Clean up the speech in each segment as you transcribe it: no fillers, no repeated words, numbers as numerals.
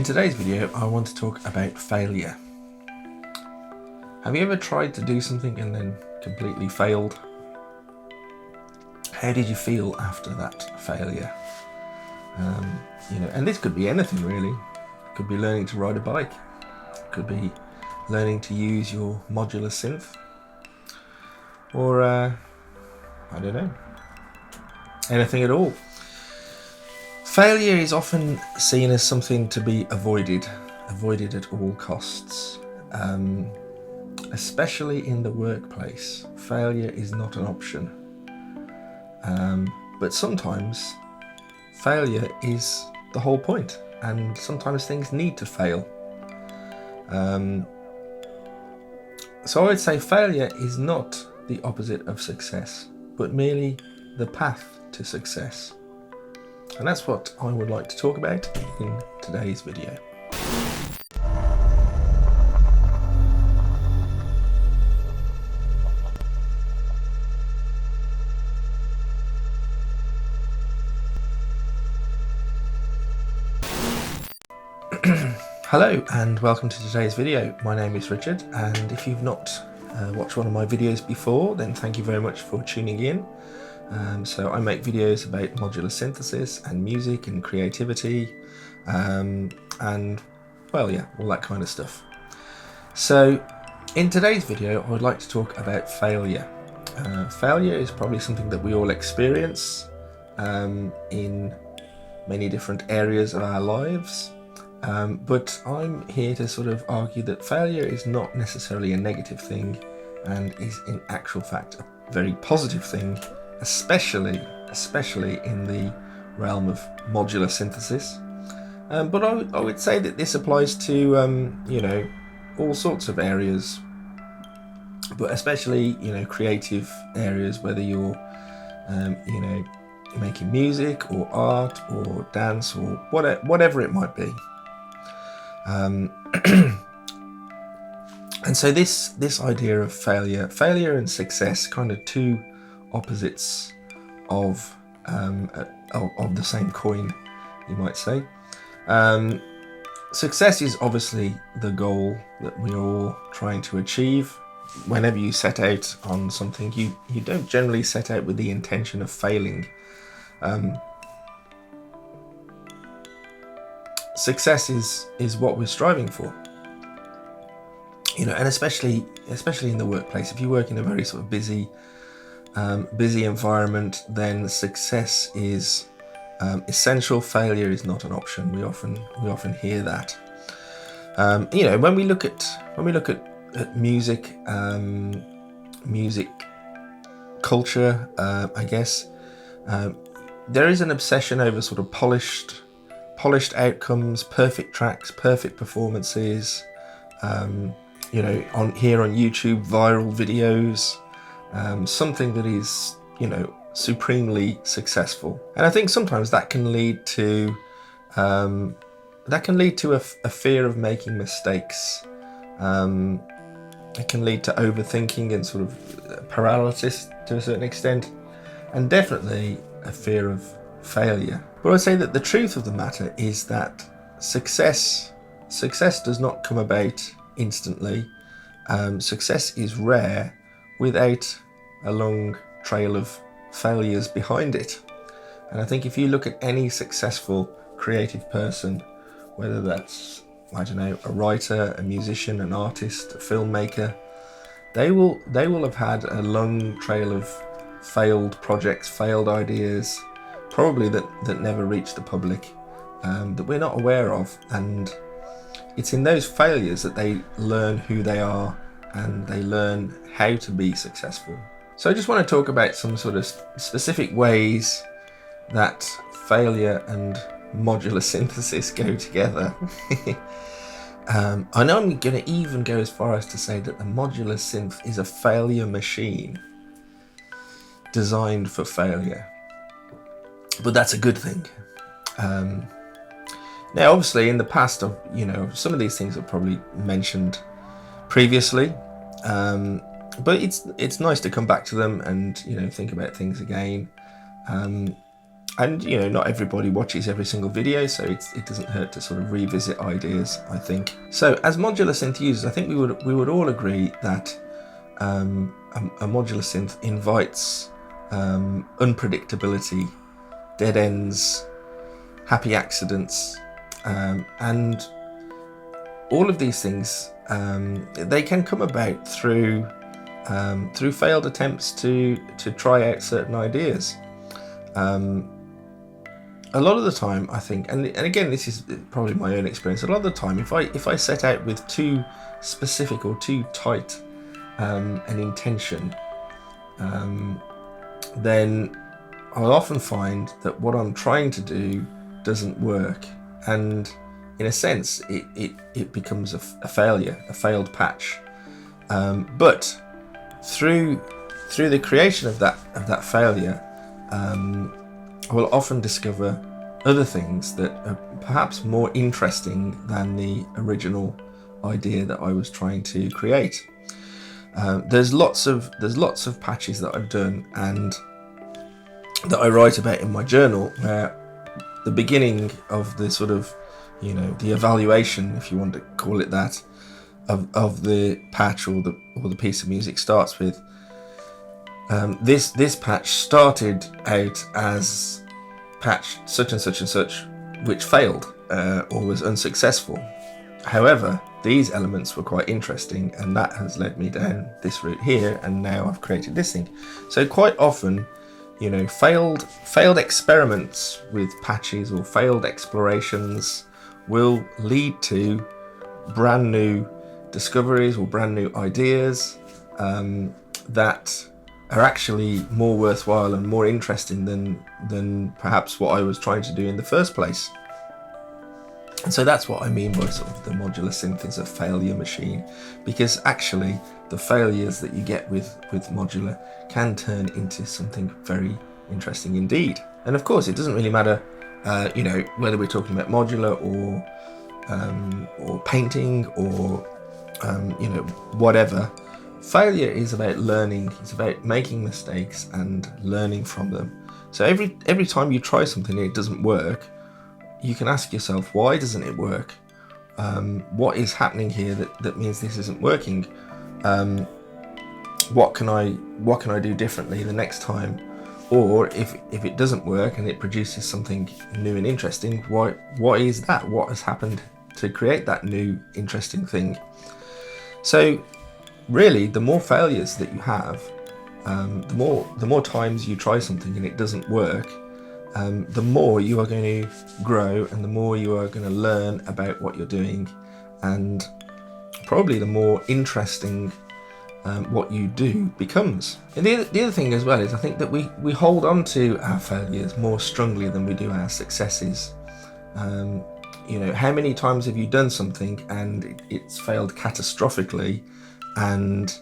today's video, I want to talk about failure. Have you ever tried to do something and then completely failed? How did you feel after that failure? And this could be anything really. It could be learning to ride a bike. It could be learning to use your modular synth. Or, I don't know, anything at all. Failure is often seen as something to be avoided at all costs. Especially in the workplace, failure is not an option. But sometimes failure is the whole point, and sometimes things need to fail. So I would say failure is not the opposite of success, but merely the path to success. And that's what I would like to talk about in today's video. Hello and welcome to today's video. My name is Richard, and if you've not watched one of my videos before, then thank you very much for tuning in. So I make videos about modular synthesis and music and creativity and well, yeah, all that kind of stuff. So in today's video I would like to talk about failure. Failure is probably something that we all experience in many different areas of our lives, but I'm here to sort of argue that failure is not necessarily a negative thing and is in actual fact a very positive thing, especially in the realm of modular synthesis. But I would say that this applies to all sorts of areas, but especially creative areas, whether you're making music or art or dance or whatever it might be. And so this idea of failure and success, kind of two opposites of the same coin, you might say. Success is obviously the goal that we're all trying to achieve. Whenever you set out on something, you don't generally set out with the intention of failing. Success is what we're striving for, and especially in the workplace. If you work in a very sort of busy environment, then success is essential. Failure is not an option. We often hear that. When we look at music, music culture, I guess there is an obsession over sort of polished outcomes, perfect tracks, perfect performances. On YouTube, viral videos. Something that is, supremely successful, and I think sometimes that can lead to a fear of making mistakes. It can lead to overthinking and sort of paralysis to a certain extent, and definitely a fear of failure. But I'd say that the truth of the matter is that success does not come about instantly. Success is rare without a long trail of failures behind it. And I think if you look at any successful creative person, whether that's, a writer, a musician, an artist, a filmmaker, they will have had a long trail of failed projects, failed ideas, probably that never reached the public, that we're not aware of. And it's in those failures that they learn who they are and they learn how to be successful. So I just want to talk about some sort of specific ways that failure and modular synthesis go together. I know I'm going to even go as far as to say that the modular synth is a failure machine designed for failure. But that's a good thing. Now, obviously, in the past, some of these things are probably mentioned previously, but it's nice to come back to them and think about things again. And not everybody watches every single video, so it doesn't hurt to sort of revisit ideas, I think. So as modular synth users, I think we would all agree that a modular synth invites unpredictability, dead ends, happy accidents, and all of these things, they can come about through failed attempts to try out certain ideas. A lot of the time, I think, and again, this is probably my own experience. A lot of the time, if I set out with too specific or too tight an intention, then I'll often find that what I'm trying to do doesn't work, and in a sense, it becomes a failure, a failed patch. But through the creation of that failure, I will often discover other things that are perhaps more interesting than the original idea that I was trying to create. There's lots of patches that I've done and that I write about in my journal, where the beginning of the sort of the evaluation, if you want to call it that, of the patch or the piece of music starts with this patch started out as patch such and such and such, which failed or was unsuccessful. However, these elements were quite interesting, and that has led me down this route here, and now I've created this thing. So quite often, failed experiments with patches or failed explorations will lead to brand new discoveries or brand new ideas that are actually more worthwhile and more interesting than perhaps what I was trying to do in the first place. And so that's what I mean by sort of the modular synth is a failure machine, because actually the failures that you get with modular can turn into something very interesting indeed. And of course, it doesn't really matter whether we're talking about modular or painting or whatever. Failure is about learning. It's about making mistakes and learning from them. So every time you try something and it doesn't work, you can ask yourself, why doesn't it work? What is happening here that means this isn't working? What can I do differently the next time? Or if it doesn't work and it produces something new and interesting, what is that? What has happened to create that new interesting thing? So really, the more failures that you have, the more times you try something and it doesn't work, the more you are going to grow and the more you are going to learn about what you're doing, and probably the more interesting what you do becomes. And the other thing as well is I think that we hold on to our failures more strongly than we do our successes. How many times have you done something and it's failed catastrophically, and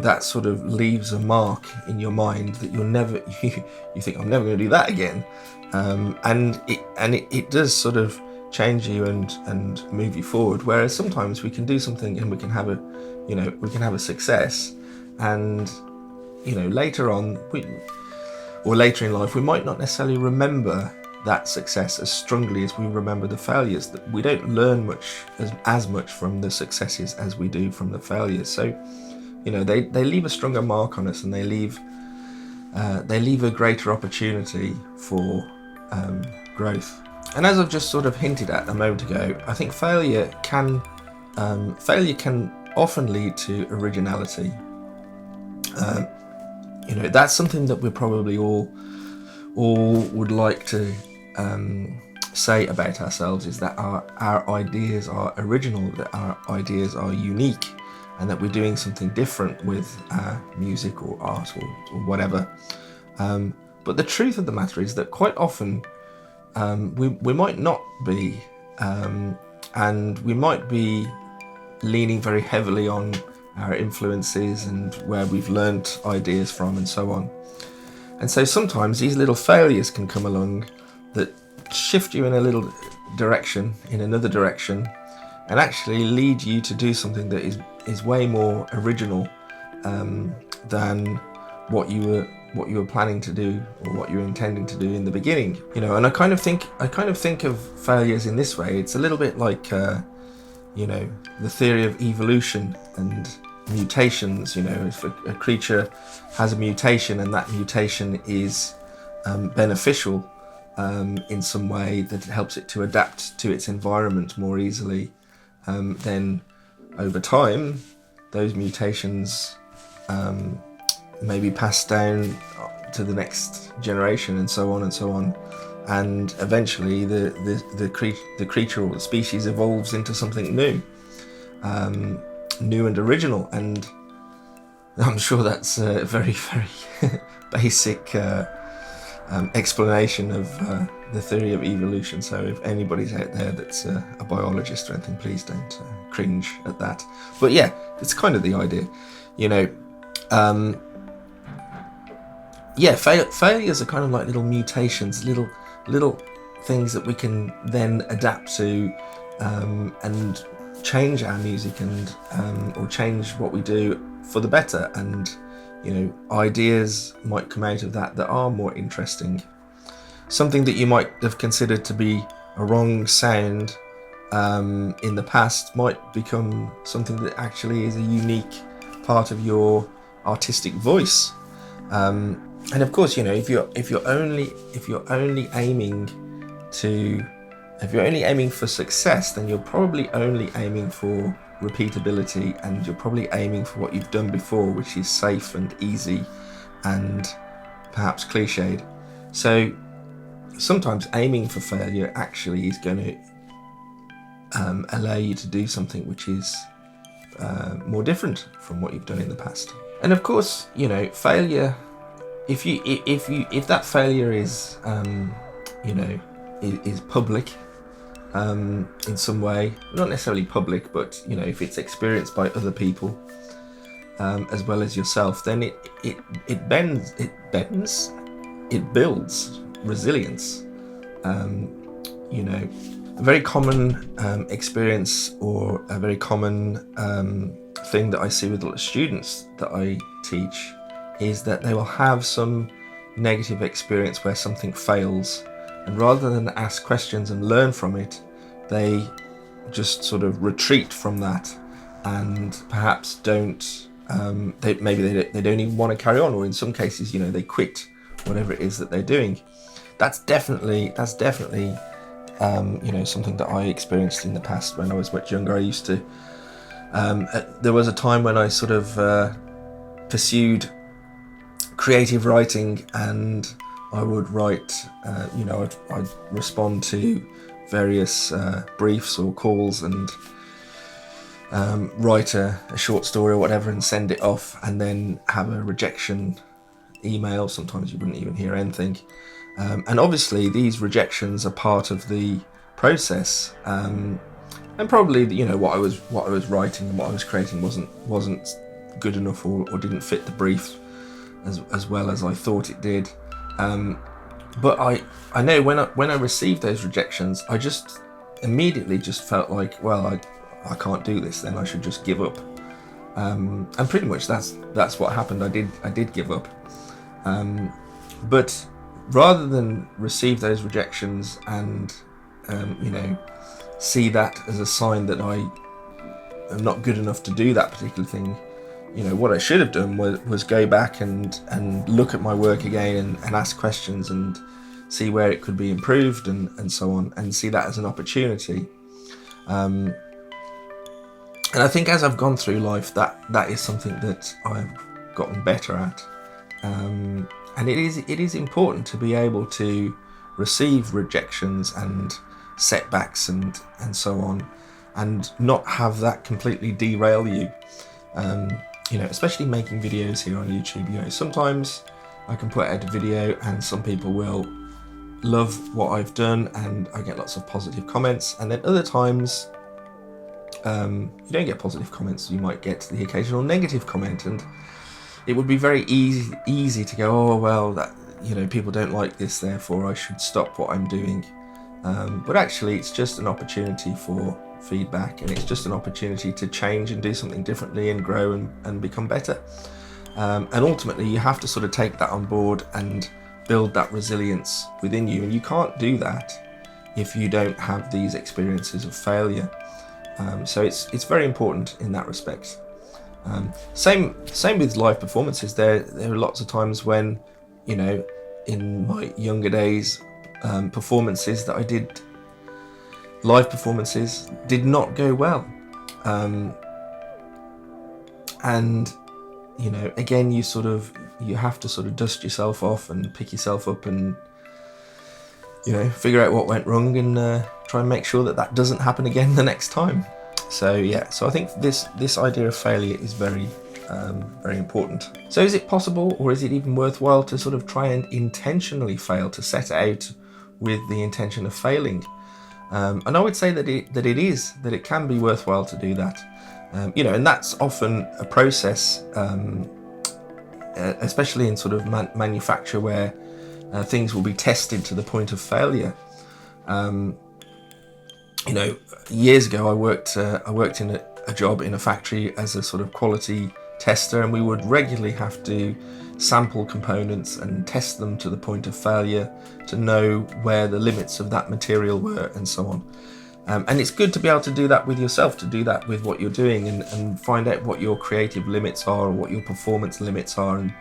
that sort of leaves a mark in your mind that you'll never you think, I'm never going to do that again, and it does sort of change you and move you forward. Whereas sometimes we can do something and we can have a success, and later on later in life we might not necessarily remember that success as strongly as we remember the failures. That we don't learn as much from the successes as we do from the failures. So they leave a stronger mark on us, and they leave a greater opportunity for growth. And as I've just sort of hinted at a moment ago, I think failure can often lead to originality. That's something that we're probably all would like to say about ourselves, is that our ideas are original, that our ideas are unique, and that we're doing something different with our music or art or whatever. But the truth of the matter is that quite often we might not be, and we might be leaning very heavily on our influences and where we've learnt ideas from and so on. And so sometimes these little failures can come along that shift you in a little direction, in another direction, and actually lead you to do something that is way more original than what you were planning to do or what you were intending to do in the beginning. You know, and I kind of think of failures in this way. It's a little bit like you know, the theory of evolution and mutations. You know, if a creature has a mutation and that mutation is beneficial in some way, that it helps it to adapt to its environment more easily, then over time those mutations may be passed down to the next generation, and so on and so on, and eventually the creature or the species evolves into something new, new and original. And I'm sure that's a very, very basic explanation of the theory of evolution. So if anybody's out there that's a biologist or anything, please don't cringe at that. But yeah, it's kind of the idea, you know. Yeah, failures are kind of like little mutations, little things that we can then adapt to and change our music and or change what we do for the better. And you know, ideas might come out of that are more interesting. Something that you might have considered to be a wrong sound in the past might become something that actually is a unique part of your artistic voice. And of course, you know, if you're only aiming for success, then you're probably only aiming for repeatability, and you're probably aiming for what you've done before, which is safe and easy and perhaps cliched. So sometimes aiming for failure actually is going to allow you to do something which is more different from what you've done in the past. And of course, you know, failure, if that failure is you know, is public in some way, not necessarily public, but you know, if it's experienced by other people as well as yourself, then it builds resilience. You know, a very common experience, or a very common thing that I see with a lot of students that I teach, is that they will have some negative experience where something fails, and rather than ask questions and learn from it, they just sort of retreat from that, and perhaps don't they don't even want to carry on, or in some cases, you know, they quit whatever it is that they're doing. That's definitely you know, something that I experienced in the past when I was much younger. I used to there was a time when I sort of pursued creative writing, and I would write, you know, I'd respond to various briefs or calls and write a short story or whatever and send it off, and then have a rejection email. Sometimes you wouldn't even hear anything. And obviously these rejections are part of the process, and probably, you know, what I was writing and what I was creating wasn't good enough, or didn't fit the brief as well as I thought it did. But I know when I received those rejections, I just immediately just felt like, well, I can't do this, then I should just give up. And pretty much that's what happened. I did give up. But rather than receive those rejections and you know, see that as a sign that I am not good enough to do that particular thing, you know, what I should have done was go back and look at my work again and ask questions and see where it could be improved and so on, and see that as an opportunity. And I think as I've gone through life, that is something that I've gotten better at. And it is important to be able to receive rejections and setbacks and so on, and not have that completely derail you. You know, especially making videos here on YouTube, you know, sometimes I can put out a video and some people will love what I've done and I get lots of positive comments, and then other times you don't get positive comments. You might get the occasional negative comment, and it would be very easy to go, oh well, that, you know, people don't like this, therefore I should stop what I'm doing. But actually it's just an opportunity for feedback, and it's just an opportunity to change and do something differently and grow and become better. And ultimately you have to sort of take that on board and build that resilience within you, and you can't do that if you don't have these experiences of failure. So it's very important in that respect. Same with live performances. There are lots of times when, you know, in my younger days, performances that I did, live performances, did not go well. And, you know, again, you have to sort of dust yourself off and pick yourself up and, you know, figure out what went wrong and try and make sure that doesn't happen again the next time. So yeah, so I think this idea of failure is very important. So is it possible, or is it even worthwhile to sort of try and intentionally fail, to set out with the intention of failing? And I would say that it can be worthwhile to do that. You know, and that's often a process, especially in sort of manufacture, where things will be tested to the point of failure. You know, years ago I worked in a job in a factory as a sort of quality tester, and we would regularly have to sample components and test them to the point of failure to know where the limits of that material were, and so on. And it's good to be able to do that with yourself, to do that with what you're doing, and find out what your creative limits are, or what your performance limits are, and,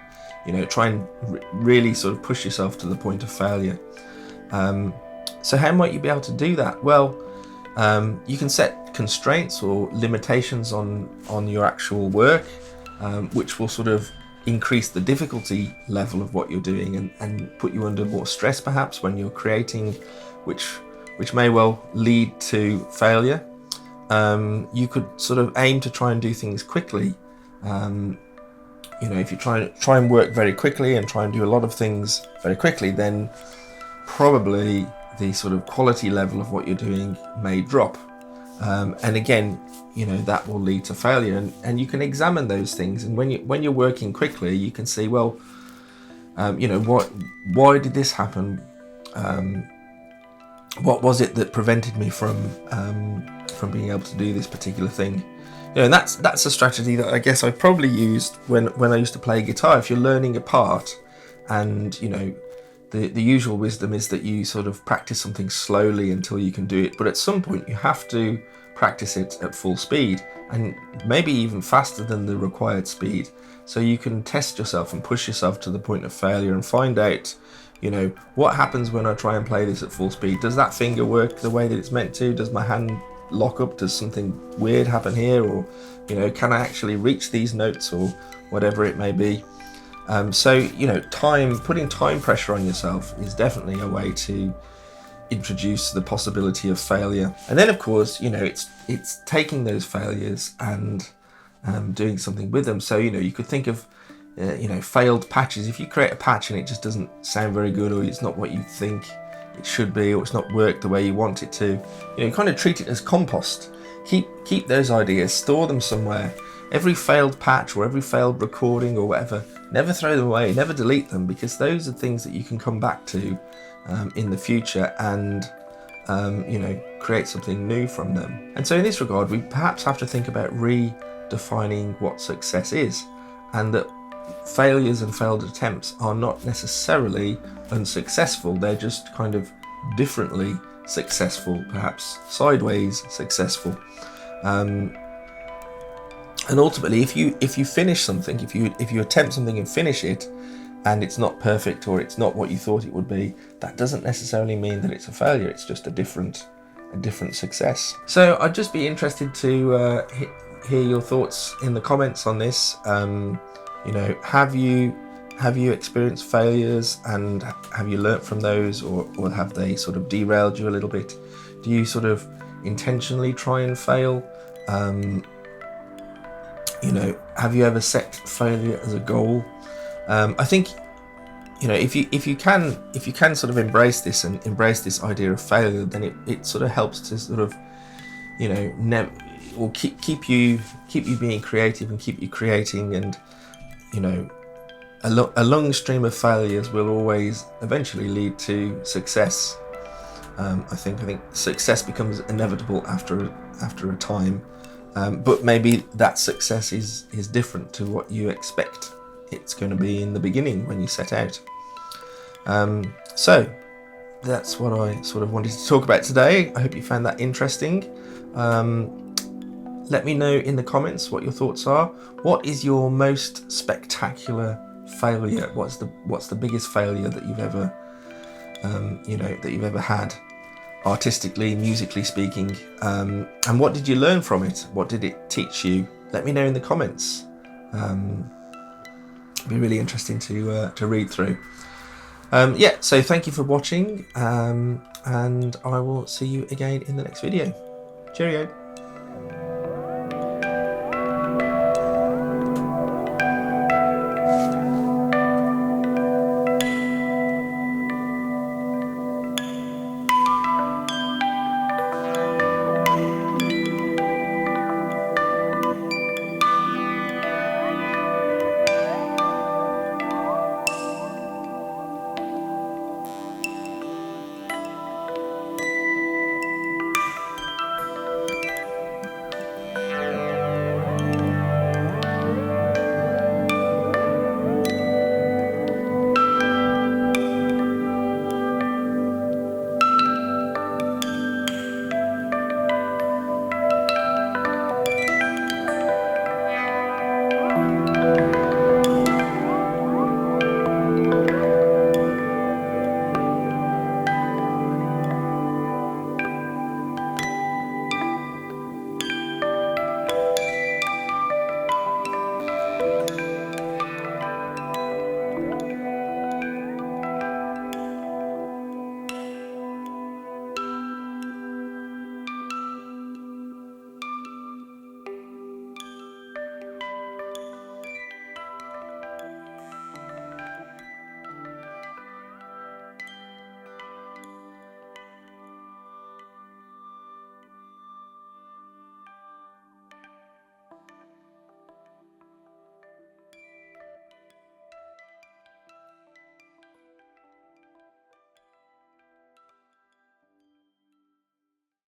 you know, try and really sort of push yourself to the point of failure. So how might you be able to do that? Well, you can set constraints or limitations on your actual work, which will sort of increase the difficulty level of what you're doing and put you under more stress perhaps when you're creating, which may well lead to failure. You could sort of aim to try and do things quickly. You know, if you try and work very quickly and try and do a lot of things very quickly, then probably the sort of quality level of what you're doing may drop. And again, you know, that will lead to failure. And you can examine those things. And when you're working quickly, you can see, well, you know, why did this happen? What was it that prevented me from being able to do this particular thing? You know, and that's a strategy that I guess I probably used when I used to play guitar. If you're learning a part, and, you know, the usual wisdom is that you sort of practice something slowly until you can do it, but at some point you have to practice it at full speed, and maybe even faster than the required speed, so you can test yourself and push yourself to the point of failure and find out, you know, what happens when I try and play this at full speed. Does that finger work the way that it's meant to? Does my hand lock up? Does something weird happen here? Or, you know, can I actually reach these notes, or whatever it may be? So, you know, putting time pressure on yourself is definitely a way to introduce the possibility of failure. And then, of course, you know, it's taking those failures and doing something with them. So, you know, you could think of, you know, failed patches. If you create a patch and it just doesn't sound very good, or it's not what you think it should be, or it's not worked the way you want it to, you know, kind of treat it as compost. Keep those ideas, store them somewhere. Every failed patch or every failed recording or whatever, never throw them away, never delete them, because those are things that you can come back to in the future and, you know, create something new from them. And so in this regard, we perhaps have to think about redefining what success is, and that failures and failed attempts are not necessarily unsuccessful. They're just kind of differently successful, perhaps sideways successful. And ultimately, if you finish something, if you attempt something and finish it, and it's not perfect, or it's not what you thought it would be, that doesn't necessarily mean that it's a failure. It's just a different success. So I'd just be interested to hear your thoughts in the comments on this. You know, have you experienced failures, and have you learnt from those, or have they sort of derailed you a little bit? Do you sort of intentionally try and fail? You know, have you ever set failure as a goal? I think, you know, if you can sort of embrace this and embrace this idea of failure, then it sort of helps to sort of, you know, will keep you being creative and keep you creating. And, you know, a long stream of failures will always eventually lead to success. I think success becomes inevitable after a time. But maybe that success is different to what you expect it's going to be in the beginning when you set out. So that's what I sort of wanted to talk about today. I hope you found that interesting. Let me know in the comments what your thoughts are. What is your most spectacular failure? What's the biggest failure that you've ever that you've ever had, artistically, musically speaking, and what did you learn from it? What did it teach you? Let me know in the comments. It'd be really interesting to read through. So thank you for watching, and I will see you again in the next video. Cheerio.